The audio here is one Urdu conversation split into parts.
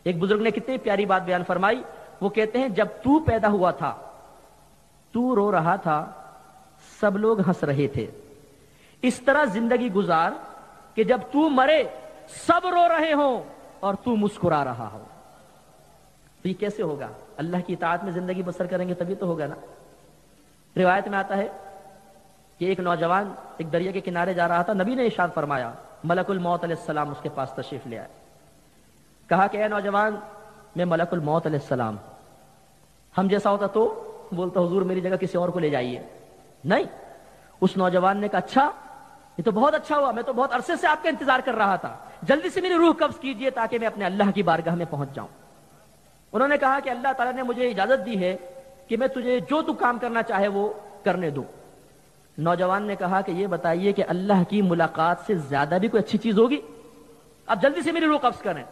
ایک بزرگ نے کتنی پیاری بات بیان فرمائی، وہ کہتے ہیں جب تو پیدا ہوا تھا تو رو رہا تھا، سب لوگ ہنس رہے تھے، اس طرح زندگی گزار کہ جب تو مرے سب رو رہے ہوں اور تو مسکرا رہا ہو۔ تو یہ کیسے ہوگا؟ اللہ کی اطاعت میں زندگی بسر کریں گے تبھی تو ہوگا نا۔ روایت میں آتا ہے کہ ایک نوجوان ایک دریا کے کنارے جا رہا تھا، نبی نے ارشاد فرمایا، ملک الموت علیہ السلام اس کے پاس تشریف لے آئے، کہا کہ اے نوجوان میں ملک الموت علیہ السلام، ہم جیسا ہوتا تو بولتا حضور میری جگہ کسی اور کو لے جائیے، نہیں، اس نوجوان نے کہا اچھا یہ تو بہت اچھا ہوا، میں تو بہت عرصے سے آپ کا انتظار کر رہا تھا، جلدی سے میری روح قبض کیجئے تاکہ میں اپنے اللہ کی بارگاہ میں پہنچ جاؤں۔ انہوں نے کہا کہ اللہ تعالیٰ نے مجھے اجازت دی ہے کہ میں تجھے جو تو کام کرنا چاہے وہ کرنے دوں۔ نوجوان نے کہا کہ یہ بتائیے کہ اللہ کی ملاقات سے زیادہ بھی کوئی اچھی چیز ہوگی؟ اب جلدی سے میری روح قبض کریں۔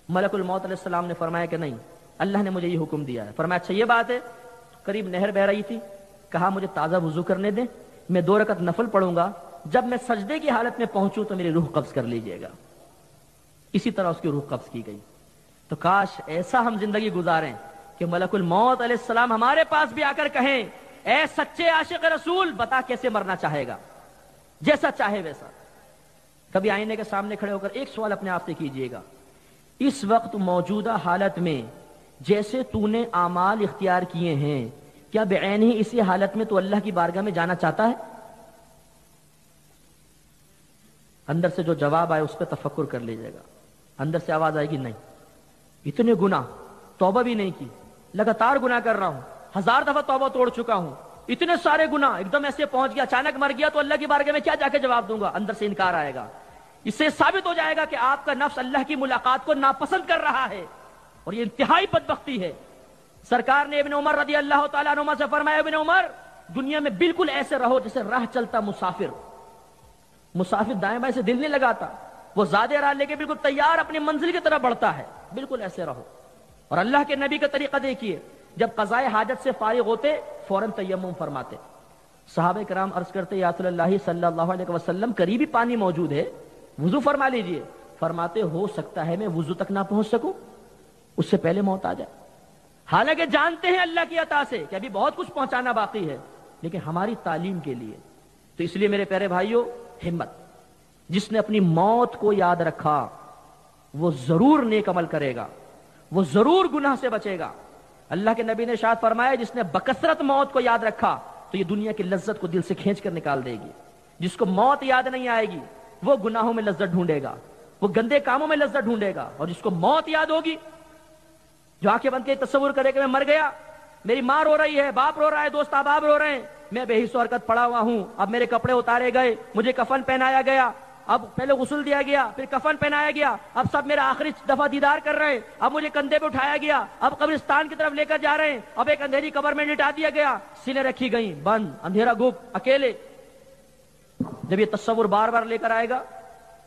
ملک الموت علیہ السلام نے فرمایا کہ نہیں، اللہ نے مجھے یہ حکم دیا ہے۔ فرمایا اچھا یہ بات ہے، قریب نہر بہ رہی تھی، کہا مجھے تازہ وضو کرنے دیں، میں 2 رکعت نفل پڑھوں گا، جب میں سجدے کی حالت میں پہنچوں تو میری روح قبض کر لیجئے گا۔ اسی طرح اس کی روح قبض کی گئی۔ تو کاش ایسا ہم زندگی گزاریں کہ ملک الموت علیہ السلام ہمارے پاس بھی آ کر کہیں اے سچے عاشق رسول بتا کیسے مرنا چاہے گا، جیسا چاہے ویسا۔ کبھی آئینے کے سامنے کھڑے ہو کر ایک سوال اپنے آپ سے کیجئے گا، اس وقت موجودہ حالت میں جیسے تو نے اعمال اختیار کیے ہیں، کیا بعین ہی اسی حالت میں تو اللہ کی بارگاہ میں جانا چاہتا ہے؟ اندر سے جو جواب آئے اس پہ تفکر کر لیجئے گا۔ اندر سے آواز آئے گی نہیں، اتنے گناہ، توبہ بھی نہیں کی، لگاتار گناہ کر رہا ہوں، 1000 دفعہ توبہ توڑ چکا ہوں، اتنے سارے گناہ، ایک دم ایسے پہنچ گیا، اچانک مر گیا تو اللہ کی بارگاہ میں کیا جا کے جواب دوں گا؟ اندر سے انکار آئے گا۔ اس سے ثابت ہو جائے گا کہ آپ کا نفس اللہ کی ملاقات کو ناپسند کر رہا ہے، اور یہ انتہائی بدبختی ہے۔ سرکار نے ابن عمر رضی اللہ تعالیٰ عنہما سے فرمایا، ابن عمر دنیا میں بالکل ایسے رہو جیسے راہ چلتا مسافر دائیں بائیں سے دل نہیں لگاتا، وہ زیادہ راہ لے کے بالکل تیار اپنی منزل کی طرف بڑھتا ہے، بالکل ایسے رہو۔ اور اللہ کے نبی کا طریقہ دیکھیے، جب قضائے حاجت سے فارغ ہوتے فوراً تیمم فرماتے۔ صحابہ کرام عرض کرتے یا رسول اللہ صلی اللہ علیہ وسلم قریبی پانی موجود ہے، وضو فرما لیجئے۔ فرماتے ہو سکتا ہے میں وضو تک نہ پہنچ سکوں، اس سے پہلے موت آ جائے۔ حالانکہ جانتے ہیں اللہ کی عطا سے کہ ابھی بہت کچھ پہنچانا باقی ہے، لیکن ہماری تعلیم کے لیے۔ تو اس لیے میرے پیارے بھائیوں، ہمت، جس نے اپنی موت کو یاد رکھا وہ ضرور نیک عمل کرے گا، وہ ضرور گناہ سے بچے گا۔ اللہ کے نبی نے ارشاد فرمایا، جس نے بکثرت موت کو یاد رکھا تو یہ دنیا کی لذت کو دل سے کھینچ کر نکال دے گی۔ جس کو موت یاد نہیں آئے گی وہ گناہوں میں لذت ڈھونڈے گا، وہ گندے کاموں میں لذت ڈھونڈے گا، اور جس کو موت یاد ہوگی، جو آنکھیں بند کے تصور کرے کہ میں مر گیا، میری ماں رو رہی ہے، باپ رو رہا ہے، دوست احباب رو رہے ہیں، میں بے حس و حرکت پڑا ہوا ہوں، اب میرے کپڑے اتارے گئے، مجھے کفن پہنایا گیا، اب پہلے غسل دیا گیا، پھر کفن پہنایا گیا، اب سب میرا آخری دفعہ دیدار کر رہے ہیں، اب مجھے کندھے پہ اٹھایا گیا، اب قبرستان کی طرف لے کر جا رہے ہیں، اب ایک اندھیری قبر میں لٹا دیا گیا، سینے رکھی گئی بند، اندھیرا گپ، اکیلے۔ جب یہ تصور بار بار لے کر آئے گا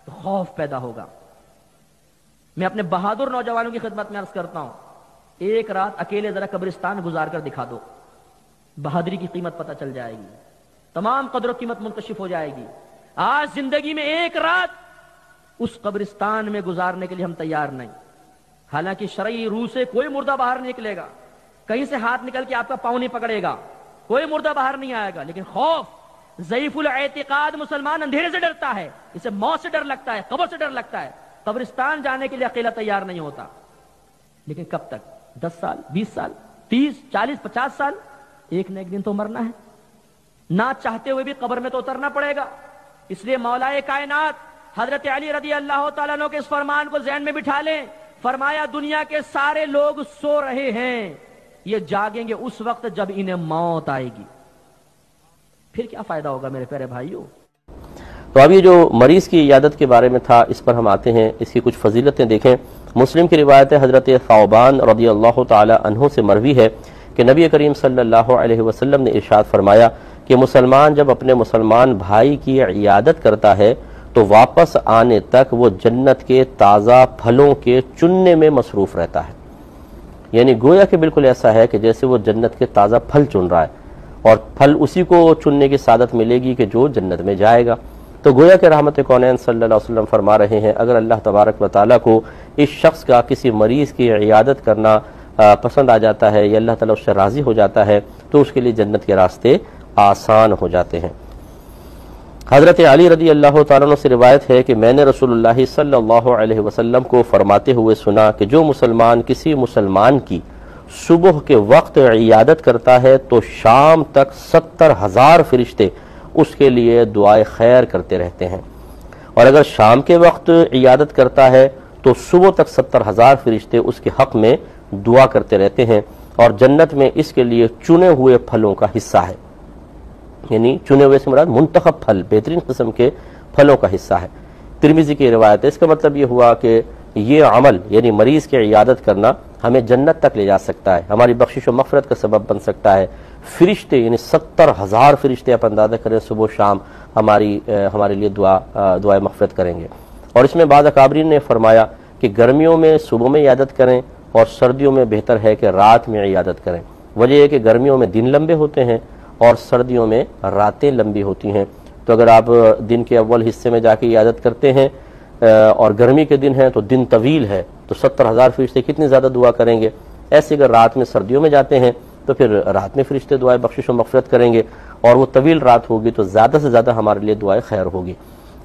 تو خوف پیدا ہوگا۔ میں اپنے بہادر نوجوانوں کی خدمت میں عرض کرتا ہوں، ایک رات اکیلے ذرا قبرستان گزار کر دکھا دو، بہادری کی قیمت پتہ چل جائے گی، تمام قدر و قیمت منکشف ہو جائے گی۔ آج زندگی میں ایک رات اس قبرستان میں گزارنے کے لیے ہم تیار نہیں۔ حالانکہ شرعی روح سے کوئی مردہ باہر نہیں نکلے گا، کہیں سے ہاتھ نکل کے آپ کا پاؤں نہیں پکڑے گا، کوئی مردہ باہر نہیں آئے گا، لیکن خوف، ضعیف الاعتقاد مسلمان اندھیرے سے ڈرتا ہے، اسے موت سے ڈر لگتا ہے، قبر سے ڈر لگتا ہے، قبرستان جانے کے لیے اکیلا تیار نہیں ہوتا۔ لیکن کب تک؟ 10 سال، 20 سال، 30، 40، 50 سال، ایک نہ ایک دن تو مرنا ہے، نہ چاہتے ہوئے بھی قبر میں تو اترنا پڑے گا۔ اس لیے مولا کائنات حضرت علی رضی اللہ تعالیٰ عنہ کے اس فرمان کو ذہن میں بٹھا لیں، فرمایا دنیا کے سارے لوگ سو رہے ہیں، یہ جاگیں گے اس وقت جب انہیں موت آئے گی، پھر کیا فائدہ ہوگا میرے پیارے بھائیوں۔ تو اب یہ جو مریض کی عیادت کے بارے میں تھا، اس پر ہم آتے ہیں، اس کی کچھ فضیلتیں دیکھیں۔ مسلم کی روایت حضرت ثعبان رضی اللہ تعالی عنہ سے مروی ہے کہ نبی کریم صلی اللہ علیہ وسلم نے ارشاد فرمایا کہ مسلمان جب اپنے مسلمان بھائی کی عیادت کرتا ہے تو واپس آنے تک وہ جنت کے تازہ پھلوں کے چننے میں مصروف رہتا ہے، یعنی گویا کہ بالکل ایسا ہے کہ جیسے وہ جنت کے تازہ پھل چن رہا ہے، اور پھل اسی کو چننے کی سعادت ملے گی کہ جو جنت میں جائے گا۔ تو گویا کہ رحمت کونین صلی اللہ علیہ وسلم فرما رہے ہیں، اگر اللہ تبارک و تعالیٰ کو اس شخص کا کسی مریض کی عیادت کرنا پسند آ جاتا ہے یا اللہ تعالیٰ اس سے راضی ہو جاتا ہے تو اس کے لیے جنت کے راستے آسان ہو جاتے ہیں۔ حضرت علی رضی اللہ تعالیٰ عنہ سے روایت ہے کہ میں نے رسول اللہ صلی اللہ علیہ وسلم کو فرماتے ہوئے سنا کہ جو مسلمان کسی مسلمان کی صبح کے وقت عیادت کرتا ہے تو شام تک 70,000 فرشتے اس کے لیے دعائے خیر کرتے رہتے ہیں، اور اگر شام کے وقت عیادت کرتا ہے تو صبح تک 70,000 فرشتے اس کے حق میں دعا کرتے رہتے ہیں، اور جنت میں اس کے لیے چنے ہوئے پھلوں کا حصہ ہے، یعنی چنے ہوئے سے مراد منتخب پھل، بہترین قسم کے پھلوں کا حصہ ہے۔ ترمذی کی روایت ہے۔ اس کا مطلب یہ ہوا کہ یہ عمل یعنی مریض کی عیادت کرنا ہمیں جنت تک لے جا سکتا ہے، ہماری بخشش و مغفرت کا سبب بن سکتا ہے۔ فرشتے یعنی 70,000 فرشتے آپ اندازہ کریں صبح و شام ہمارے لیے دعائے مغفرت کریں گے۔ اور اس میں بعض اکابرین نے فرمایا کہ گرمیوں میں صبح میں عیادت کریں اور سردیوں میں بہتر ہے کہ رات میں عیادت کریں۔ وجہ یہ کہ گرمیوں میں دن لمبے ہوتے ہیں اور سردیوں میں راتیں لمبی ہوتی ہیں، تو اگر آپ دن کے اول حصے میں جا کے عیادت کرتے ہیں اور گرمی کے دن ہیں تو دن طویل ہے، تو 70,000 فرشتے کتنی زیادہ دعا کریں گے۔ ایسے اگر رات میں سردیوں میں جاتے ہیں تو پھر رات میں فرشتے دعائے بخشش و مغفرت کریں گے، اور وہ طویل رات ہوگی تو زیادہ سے زیادہ ہمارے لیے دعائے خیر ہوگی۔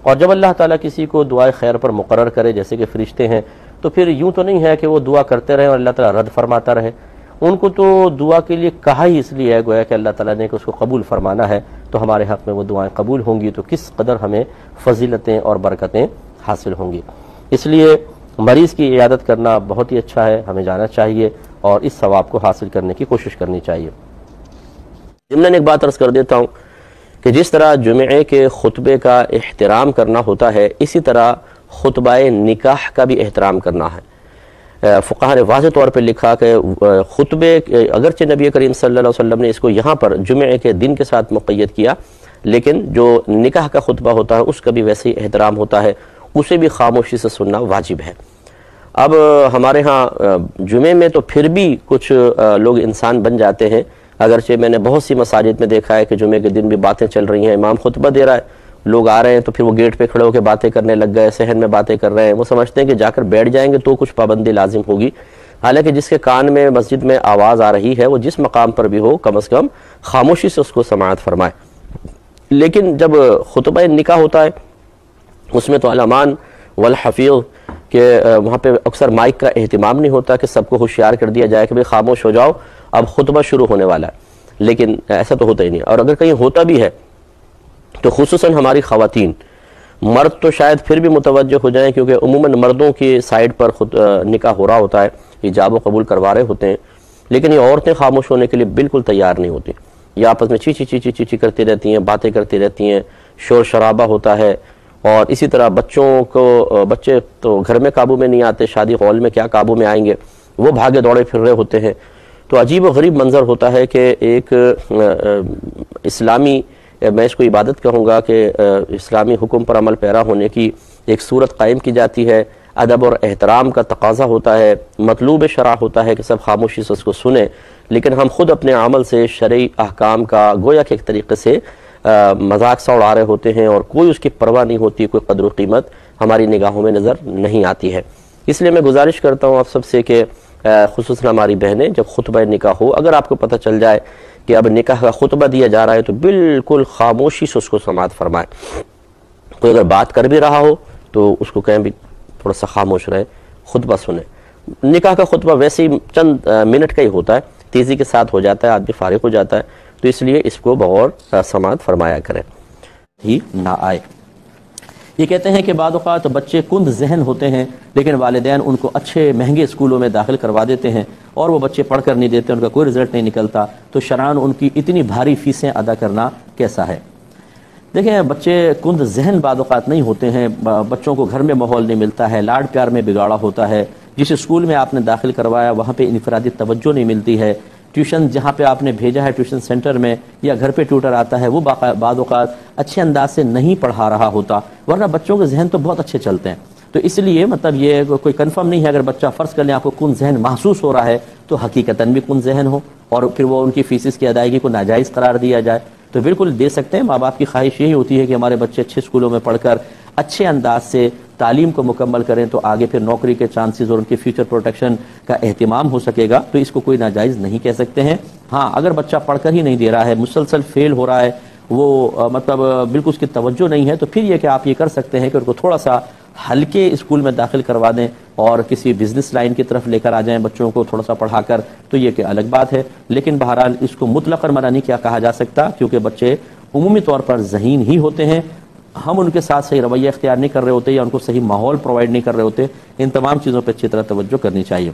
اور جب اللہ تعالیٰ کسی کو دعائے خیر پر مقرر کرے جیسے کہ فرشتے ہیں، تو پھر یوں تو نہیں ہے کہ وہ دعا کرتے رہیں اور اللہ تعالیٰ رد فرماتا رہے، ان کو تو دعا کے لیے کہا ہی اس لیے ہے گویا کہ اللہ تعالیٰ نے کہ اس کو قبول فرمانا ہے، تو ہمارے حق میں وہ دعائیں قبول ہوں گی، تو کس قدر ہمیں فضیلتیں اور برکتیں حاصل ہوں گی۔ اس لیے مریض کی عیادت کرنا بہت ہی اچھا ہے، ہمیں جانا چاہیے اور اس ثواب کو حاصل کرنے کی کوشش کرنی چاہیے۔ ضمن ایک بات عرض کر دیتا ہوں کہ جس طرح جمعے کے خطبے کا احترام کرنا ہوتا ہے، اسی طرح خطبہ نکاح کا بھی احترام کرنا ہے۔ فقہاء نے واضح طور پہ لکھا کہ خطبے اگرچہ نبی کریم صلی اللہ علیہ وسلم نے اس کو یہاں پر جمعے کے دن کے ساتھ مقید کیا، لیکن جو نکاح کا خطبہ ہوتا ہے اس کا بھی ویسے ہی احترام ہوتا ہے، اسے بھی خاموشی سے سننا واجب ہے۔ اب ہمارے ہاں جمعے میں تو پھر بھی کچھ لوگ انسان بن جاتے ہیں، اگرچہ میں نے بہت سی مساجد میں دیکھا ہے کہ جمعے کے دن بھی باتیں چل رہی ہیں، امام خطبہ دے رہا ہے، لوگ آ رہے ہیں تو پھر وہ گیٹ پہ کھڑے ہو کے باتیں کرنے لگ گئے، صحن میں باتیں کر رہے ہیں، وہ سمجھتے ہیں کہ جا کر بیٹھ جائیں گے تو کچھ پابندی لازم ہوگی، حالانکہ جس کے کان میں مسجد میں آواز آ رہی ہے وہ جس مقام پر بھی ہو کم از کم خاموشی سے اس کو سماعت فرمائے۔ لیکن جب خطبہ نکاح ہوتا ہے اس میں تو علامان والحفیظ کہ وہاں پہ اکثر مائک کا اہتمام نہیں ہوتا کہ سب کو ہوشیار کر دیا جائے کہ بھئی خاموش ہو جاؤ اب خطبہ شروع ہونے والا ہے، لیکن ایسا تو ہوتا ہی نہیں، اور اگر کہیں ہوتا بھی ہے تو خصوصاً ہماری خواتین، مرد تو شاید پھر بھی متوجہ ہو جائیں کیونکہ عموماً مردوں کی سائڈ پر نکاح ہو رہا ہوتا ہے، حجاب و قبول کروا رہے ہوتے ہیں، لیکن یہ عورتیں خاموش ہونے کے لیے بالکل تیار نہیں ہوتی، یہ آپس میں چیچی چیچی چیچی کرتی رہتی ہیں، باتیں کرتی رہتی ہیں، شور شرابہ ہوتا ہے، اور اسی طرح بچے تو گھر میں قابو میں نہیں آتے، شادی ہال میں کیا قابو میں آئیں گے، وہ بھاگے دوڑے پھر رہے ہوتے ہیں، تو عجیب و غریب منظر ہوتا ہے کہ ایک اسلامی، میں اس کو عبادت کہوں گا کہ اسلامی حکم پر عمل پیرا ہونے کی ایک صورت قائم کی جاتی ہے، ادب اور احترام کا تقاضا ہوتا ہے، مطلوب شرع ہوتا ہے کہ سب خاموشی سے اس کو سنیں، لیکن ہم خود اپنے عمل سے شرعی احکام کا گویا کہ ایک طریقے سے مذاق سا اڑا رہے ہوتے ہیں، اور کوئی اس کی پرواہ نہیں ہوتی، کوئی قدر و قیمت ہماری نگاہوں میں نظر نہیں آتی ہے۔ اس لیے میں گزارش کرتا ہوں آپ سب سے کہ خصوصاً ہماری بہنیں جب خطبہ نکاح ہو، اگر آپ کو پتہ چل جائے کہ اب نکاح کا خطبہ دیا جا رہا ہے تو بالکل خاموشی سے اس کو سماعت فرمائے، کوئی اگر بات کر بھی رہا ہو تو اس کو کہیں بھی تھوڑا سا خاموش رہے، خطبہ سنیں۔ نکاح کا خطبہ ویسے ہی چند منٹ کا ہی ہوتا ہے، تیزی کے ساتھ ہو جاتا ہے، آدمی فارغ ہو جاتا ہے، تو اس لیے اس کو بغور سماعت فرمایا کریں ہی نہ آئے۔ یہ کہتے ہیں کہ بعض اوقات بچے کند ذہن ہوتے ہیں لیکن والدین ان کو اچھے مہنگے اسکولوں میں داخل کروا دیتے ہیں اور وہ بچے پڑھ کر نہیں دیتے، ان کا کوئی رزلٹ نہیں نکلتا، تو شرعاً ان کی اتنی بھاری فیسیں ادا کرنا کیسا ہے؟ دیکھیں بچے کند ذہن بعض اوقات نہیں ہوتے ہیں، بچوں کو گھر میں ماحول نہیں ملتا ہے، لاڈ پیار میں بگاڑا ہوتا ہے، جس اسکول میں آپ نے داخل کروایا وہاں پہ انفرادی توجہ نہیں ملتی ہے، ٹیوشن جہاں پہ آپ نے بھیجا ہے ٹیوشن سینٹر میں یا گھر پہ ٹیوٹر آتا ہے وہ بعض اوقات اچھے انداز سے نہیں پڑھا رہا ہوتا، ورنہ بچوں کے ذہن تو بہت اچھے چلتے ہیں۔ تو اس لیے مطلب یہ کوئی کنفرم نہیں ہے، اگر بچہ فرض کر لیں آپ کو کن ذہن محسوس ہو رہا ہے تو حقیقتاً بھی کن ذہن ہو اور پھر وہ ان کی فیسز کی ادائیگی کو ناجائز قرار دیا جائے تو بالکل دے سکتے ہیں۔ ماں باپ کی خواہش یہی ہوتی ہے کہ ہمارے بچے اچھے اسکولوں میں پڑھ کر اچھے انداز سے تعلیم کو مکمل کریں تو آگے پھر نوکری کے چانسز اور ان کے فیوچر پروٹیکشن کا اہتمام ہو سکے گا، تو اس کو کوئی ناجائز نہیں کہہ سکتے ہیں۔ ہاں اگر بچہ پڑھ کر ہی نہیں دے رہا ہے، مسلسل فیل ہو رہا ہے، وہ مطلب بالکل اس کی توجہ نہیں ہے، تو پھر یہ کہ آپ یہ کر سکتے ہیں کہ ان کو تھوڑا سا ہلکے اسکول میں داخل کروا دیں اور کسی بزنس لائن کی طرف لے کر آ جائیں بچوں کو تھوڑا سا پڑھا کر، تو یہ کہ الگ بات ہے۔ لیکن بہرحال اس کو مطلقاً منع نہیں کیا کہا جا سکتا، کیونکہ بچے عمومی طور پر ذہین ہی ہوتے ہیں، ہم ان کے ساتھ صحیح رویہ اختیار نہیں کر رہے ہوتے یا ان کو صحیح ماحول پرووائڈ نہیں کر رہے ہوتے۔ ان تمام چیزوں پہ اچھی طرح توجہ کرنی چاہیے۔